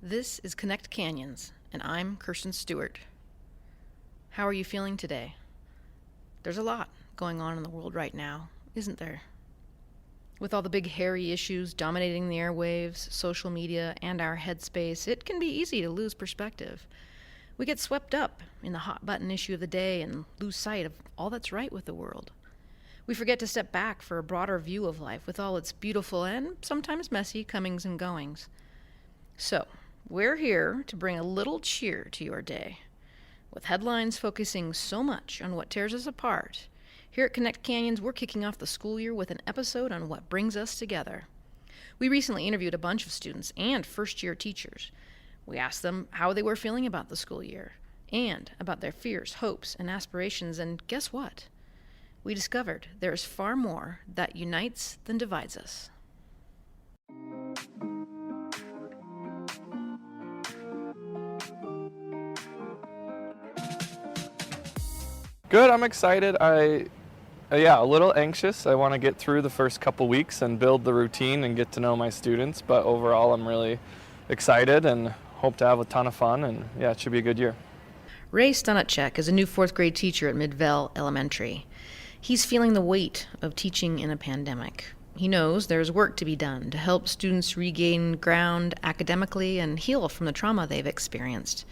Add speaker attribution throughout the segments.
Speaker 1: This is Connect Canyons, and I'm Kirsten Stewart. How are you feeling today? There's a lot going on in the world right now, isn't there? With all the big hairy issues dominating the airwaves, social media, and our headspace, it can be easy to lose perspective. We get swept up in the hot button issue of the day and lose sight of all that's right with the world. We forget to step back for a broader view of life with all its beautiful and sometimes messy comings and goings. So, we're here to bring a little cheer to your day. With headlines focusing so much on what tears us apart, here at Connect Canyons, we're kicking off the school year with an episode on what brings us together. We recently interviewed a bunch of students and first-year teachers. We asked them how they were feeling about the school year and about their fears, hopes, and aspirations, and guess what? We discovered there is far more that unites than divides us.
Speaker 2: Good, I'm excited. A little anxious. I want to get through the first couple weeks and build the routine and get to know my students, but overall I'm really excited and hope to have a ton of fun, and yeah, it should be a good year.
Speaker 1: Ray Stunacek is a new fourth grade teacher at Midvale Elementary. He's feeling the weight of teaching in a pandemic. He knows there's work to be done to help students regain ground academically and heal from the trauma they've experienced.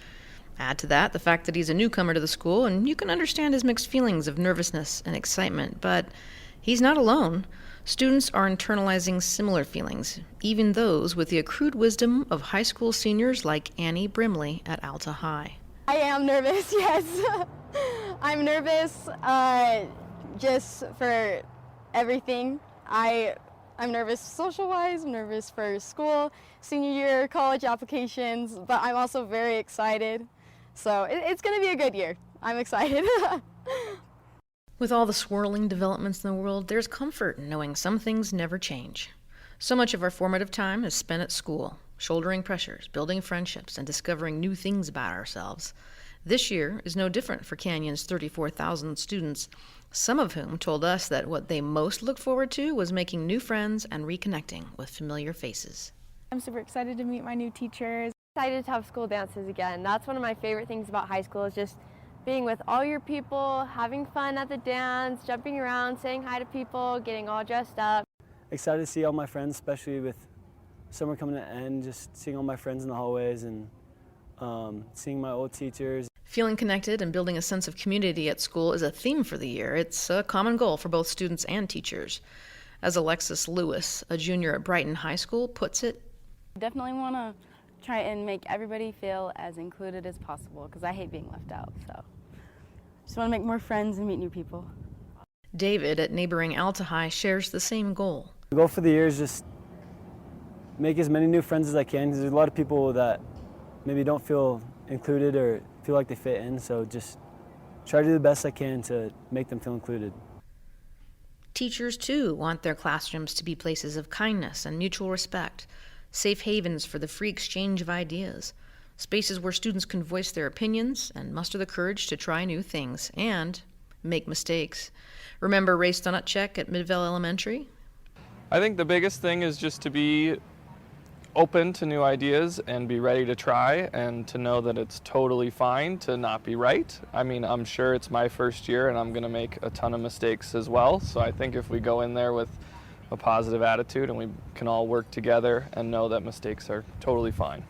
Speaker 1: Add to that the fact that he's a newcomer to the school, and you can understand his mixed feelings of nervousness and excitement, but he's not alone. Students are internalizing similar feelings, even those with the accrued wisdom of high school seniors like Annie Brimley at Alta High.
Speaker 3: I am nervous, yes. I'm nervous just for everything. I'm nervous social-wise, I'm nervous for school, senior year, college applications, but I'm also very excited. So it's going to be a good year. I'm excited.
Speaker 1: With all the swirling developments in the world, there's comfort in knowing some things never change. So much of our formative time is spent at school, shouldering pressures, building friendships, and discovering new things about ourselves. This year is no different for Canyon's 34,000 students, some of whom told us that what they most looked forward to was making new friends and reconnecting with familiar faces.
Speaker 4: I'm super excited to meet my new teachers.
Speaker 5: Excited to have school dances again. That's one of my favorite things about high school, is just being with all your people, having fun at the dance, jumping around, saying hi to people, getting all dressed up.
Speaker 6: Excited to see all my friends, especially with summer coming to an end, just seeing all my friends in the hallways and seeing my old teachers.
Speaker 1: Feeling connected and building a sense of community at school is a theme for the year. It's a common goal for both students and teachers. As Alexis Lewis, a junior at Brighton High School, puts it,
Speaker 4: Definitely want to try and make everybody feel as included as possible, because I hate being left out. So just want to make more friends and meet new people.
Speaker 1: David at neighboring Alta High shares the same goal.
Speaker 6: The goal for the year is just make as many new friends as I can, because there's a lot of people that maybe don't feel included or feel like they fit in, so just try to do the best I can to make them feel included.
Speaker 1: Teachers, too, want their classrooms to be places of kindness and mutual respect, safe havens for the free exchange of ideas, spaces where students can voice their opinions and muster the courage to try new things and make mistakes. Remember Ray Stunacek at Midvale Elementary?
Speaker 2: I think the biggest thing is just to be open to new ideas and be ready to try, and to know that it's totally fine to not be right. I mean, I'm sure it's my first year and I'm going to make a ton of mistakes as well, so I think if we go in there with a positive attitude and we can all work together and know that mistakes are totally fine.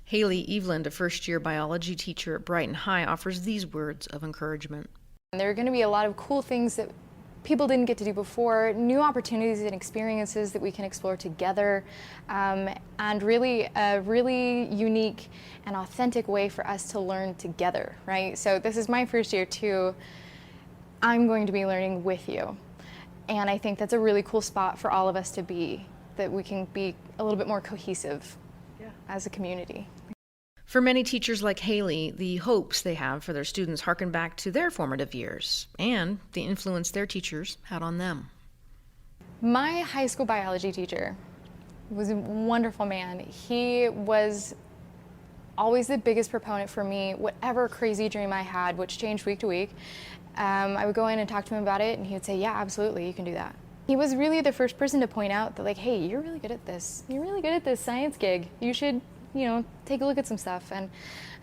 Speaker 1: Haley Eveland, a first-year biology teacher at Brighton High, offers these words of encouragement.
Speaker 7: There are going to be a lot of cool things that people didn't get to do before, new opportunities and experiences that we can explore together, and really a really unique and authentic way for us to learn together, right? So this is my first year too. I'm going to be learning with you. And I think that's a really cool spot for all of us to be, that we can be a little bit more cohesive as a community.
Speaker 1: For many teachers like Haley, the hopes they have for their students harken back to their formative years and the influence their teachers had on them.
Speaker 7: My high school biology teacher was a wonderful man. He was always the biggest proponent for me, whatever crazy dream I had, which changed week to week. I would go in and talk to him about it, and he would say, yeah, absolutely, you can do that. He was really the first person to point out that, like, hey, you're really good at this. You're really good at this science gig. You should take a look at some stuff. And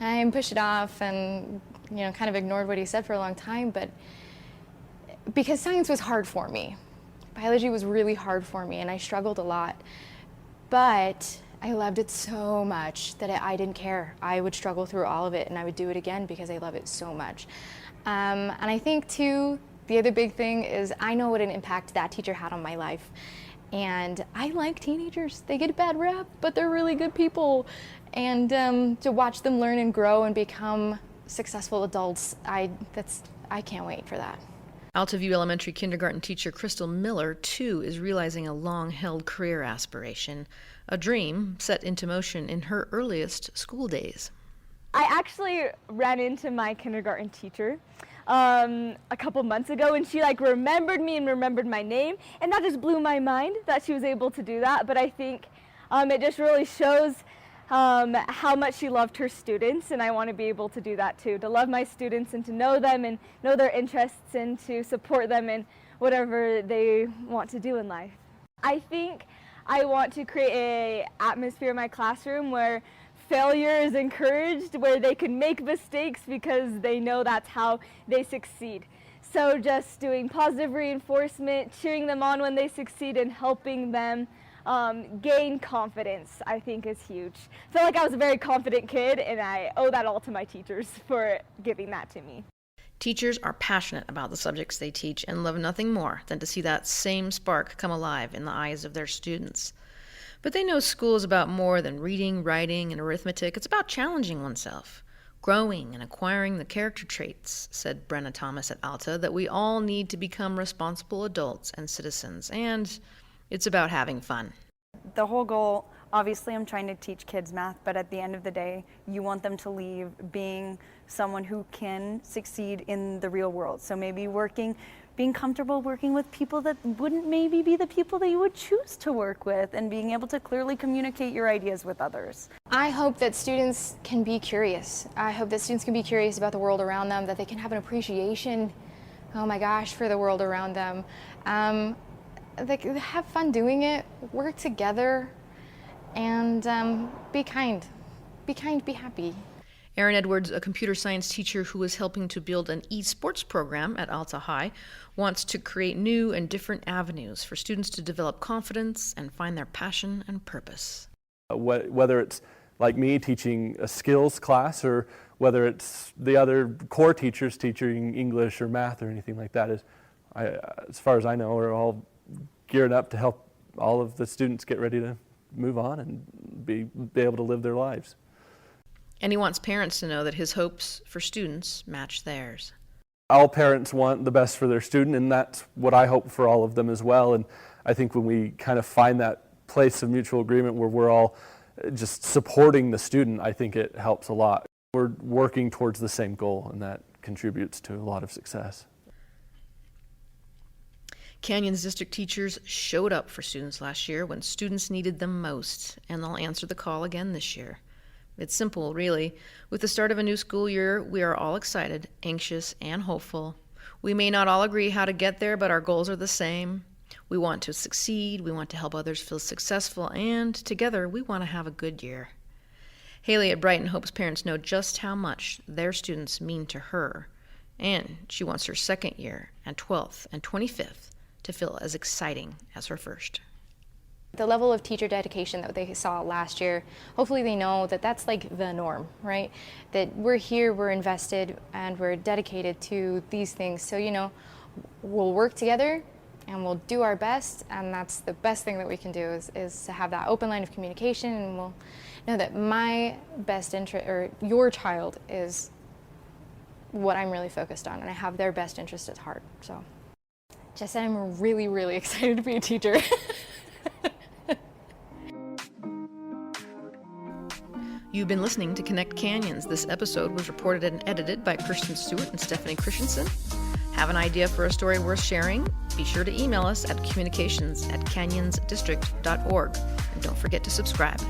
Speaker 7: I pushed it off and, kind of ignored what he said for a long time. But because science was hard for me, biology was really hard for me, and I struggled a lot. But I loved it so much that I didn't care. I would struggle through all of it, and I would do it again because I love it so much. And I think, too, the other big thing is I know what an impact that teacher had on my life. And I like teenagers. They get a bad rap, but they're really good people. And to watch them learn and grow and become successful adults, I can't wait for that.
Speaker 1: Altaview Elementary kindergarten teacher Crystal Miller, too, is realizing a long-held career aspiration, a dream set into motion in her earliest school days.
Speaker 8: I actually ran into my kindergarten teacher a couple months ago, and she remembered me and remembered my name, and that just blew my mind that she was able to do that. But I think it just really shows how much she loved her students, and I want to be able to do that too, to love my students and to know them and know their interests and to support them in whatever they want to do in life. I think I want to create an atmosphere in my classroom where failure is encouraged, where they can make mistakes because they know that's how they succeed. So just doing positive reinforcement, cheering them on when they succeed, and helping them gain confidence, I think, is huge. I feel like I was a very confident kid, and I owe that all to my teachers for giving that to me.
Speaker 1: Teachers are passionate about the subjects they teach and love nothing more than to see that same spark come alive in the eyes of their students. But they know school is about more than reading, writing, and arithmetic. It's about challenging oneself, growing and acquiring the character traits, said Brenna Thomas at Alta, that we all need to become responsible adults and citizens, and it's about having fun.
Speaker 9: The whole goal, obviously I'm trying to teach kids math, but at the end of the day, you want them to leave being someone who can succeed in the real world. So maybe being comfortable working with people that wouldn't maybe be the people that you would choose to work with, and being able to clearly communicate your ideas with others.
Speaker 7: I hope that students can be curious. I hope that students can be curious about the world around them, that they can have an appreciation, oh my gosh, for the world around them. They can have fun doing it, work together, and be kind. Be kind, be happy.
Speaker 1: Erin Edwards, a computer science teacher who is helping to build an esports program at Alta High, wants to create new and different avenues for students to develop confidence and find their passion and purpose.
Speaker 10: Whether it's like me teaching a skills class, or whether it's the other core teachers teaching English or math or anything like that, as far as I know, we're all geared up to help all of the students get ready to move on and be able to live their lives.
Speaker 1: And he wants parents to know that his hopes for students match theirs.
Speaker 10: All parents want the best for their student, and that's what I hope for all of them as well. And I think when we kind of find that place of mutual agreement where we're all just supporting the student, I think it helps a lot. We're working towards the same goal, and that contributes to a lot of success.
Speaker 1: Canyons district teachers showed up for students last year when students needed them most, and they'll answer the call again this year. It's simple, really. With the start of a new school year, we are all excited, anxious, and hopeful. We may not all agree how to get there, but our goals are the same. We want to succeed, we want to help others feel successful, and together we want to have a good year. Haley at Brighton hopes parents know just how much their students mean to her, and she wants her second year and 12th and 25th to feel as exciting as her first.
Speaker 7: The level of teacher dedication that they saw last year, hopefully they know that that's like the norm, right? That we're here, we're invested, and we're dedicated to these things. So, we'll work together and we'll do our best, and that's the best thing that we can do is to have that open line of communication, and we'll know that my best interest, or your child, is what I'm really focused on, and I have their best interest at heart. So just said I'm really, really excited to be a teacher.
Speaker 1: You've been listening to Connect Canyons. This episode was reported and edited by Kirsten Stewart and Stephanie Christensen. Have an idea for a story worth sharing? Be sure to email us at communications@canyonsdistrict.org. And don't forget to subscribe.